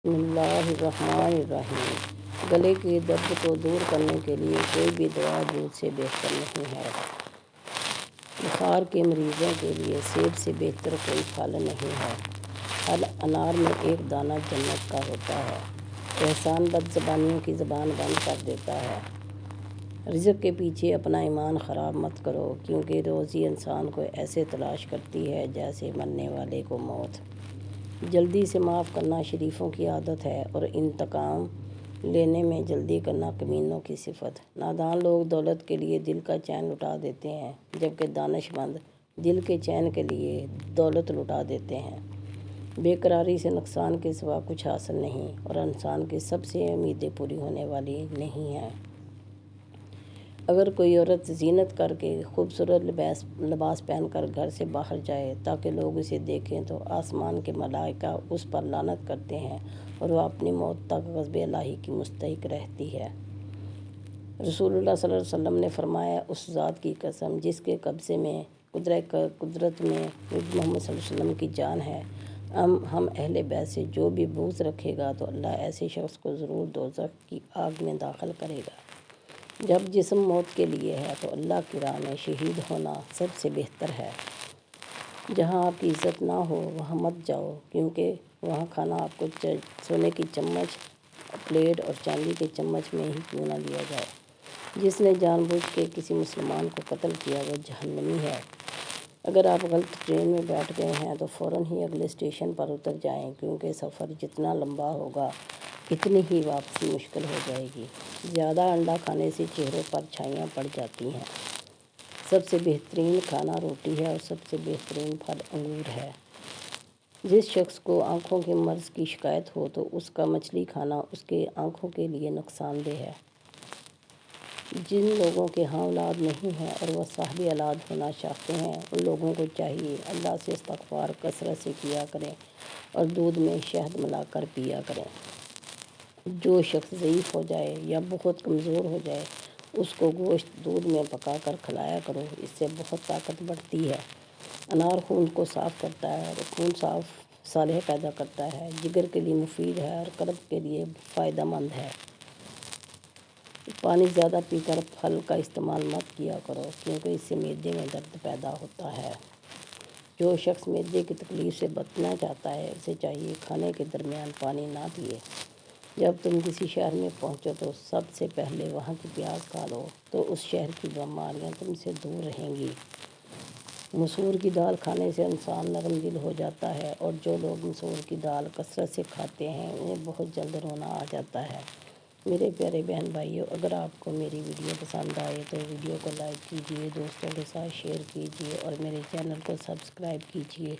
بسم اللہ الرحمن الرحیم۔ گلے کے درد کو دور کرنے کے لیے کوئی بھی دوا دودھ سے بہتر نہیں ہے۔ بخار کے مریضوں کے لیے سیب سے بہتر کوئی پھل نہیں ہے۔ پھل انار میں ایک دانہ جنت کا ہوتا ہے۔ احسان بد زبانیوں کی زبان بند کر دیتا ہے۔ رزق کے پیچھے اپنا ایمان خراب مت کرو، کیونکہ روزی انسان کو ایسے تلاش کرتی ہے جیسے مرنے والے کو موت۔ جلدی سے معاف کرنا شریفوں کی عادت ہے اور انتقام لینے میں جلدی کرنا کمینوں کی صفت۔ نادان لوگ دولت کے لیے دل کا چین لٹا دیتے ہیں، جبکہ دانش مند دل کے چین کے لیے دولت لٹا دیتے ہیں۔ بے قراری سے نقصان کے سوا کچھ حاصل نہیں، اور انسان کی سب سے امیدیں پوری ہونے والی نہیں ہیں۔ اگر کوئی عورت زینت کر کے خوبصورت لباس پہن کر گھر سے باہر جائے تاکہ لوگ اسے دیکھیں تو آسمان کے ملائکہ اس پر لعنت کرتے ہیں اور وہ اپنی موت تک غضب الہی کی مستحق رہتی ہے۔ رسول اللہ صلی اللہ علیہ وسلم نے فرمایا، اس ذات کی قسم جس کے قبضے میں قدرت میں محمد صلی اللہ علیہ وسلم کی جان ہے، ہم اہل بیت سے جو بھی بغض رکھے گا تو اللہ ایسے شخص کو ضرور دوزخ کی آگ میں داخل کرے گا۔ جب جسم موت کے لیے ہے تو اللہ کی راہ میں شہید ہونا سب سے بہتر ہے۔ جہاں آپ کی عزت نہ ہو وہاں مت جاؤ، کیونکہ وہاں کھانا آپ کو سونے کی چمچ، پلیٹ اور چاندی کے چمچ میں ہی کیوں نہ دیا جائے۔ جس نے جان بوجھ کے کسی مسلمان کو قتل کیا وہ جہنمی ہے۔ اگر آپ غلط ٹرین میں بیٹھ گئے ہیں تو فوراً ہی اگلے اسٹیشن پر اتر جائیں، کیونکہ سفر جتنا لمبا ہوگا اتنی ہی واپسی مشکل ہو جائے گی۔ زیادہ انڈا کھانے سے چہروں پر چھائیاں پڑ جاتی ہیں۔ سب سے بہترین کھانا روٹی ہے اور سب سے بہترین پھل انگور ہے۔ جس شخص کو آنکھوں کے مرض کی شکایت ہو تو اس کا مچھلی کھانا اس کے آنکھوں کے لیے نقصان دہ ہے۔ جن لوگوں کے ہاں اولاد نہیں ہے اور وہ صاحب اولاد ہونا چاہتے ہیں، ان لوگوں کو چاہیے اللہ سے استغفار کثرت سے کیا کریں اور دودھ میں شہد ملا کر پیا کریں۔ جو شخص ضعیف ہو جائے یا بہت کمزور ہو جائے اس کو گوشت دودھ میں پکا کر کھلایا کرو، اس سے بہت طاقت بڑھتی ہے۔ انار خون کو صاف کرتا ہے اور خون صالح پیدا کرتا ہے، جگر کے لیے مفید ہے اور قلب کے لیے فائدہ مند ہے۔ پانی زیادہ پی کر پھل کا استعمال مت کیا کرو، کیونکہ اس سے معدے میں درد پیدا ہوتا ہے۔ جو شخص معدے کی تکلیف سے بچنا چاہتا ہے اسے چاہیے کھانے کے درمیان پانی نہ پیے۔ جب تم کسی شہر میں پہنچو تو سب سے پہلے وہاں کی پیاز کھا لو، تو اس شہر کی بیماریاں تم سے دور رہیں گی۔ مسور کی دال کھانے سے انسان نرم دل ہو جاتا ہے، اور جو لوگ مسور کی دال کثرت سے کھاتے ہیں انہیں بہت جلد رونا آ جاتا ہے۔ میرے پیارے بہن بھائیوں، اگر آپ کو میری ویڈیو پسند آئے تو ویڈیو کو لائک کیجیے، دوستوں کے ساتھ شیئر کیجیے اور میرے چینل کو سبسکرائب کیجیے۔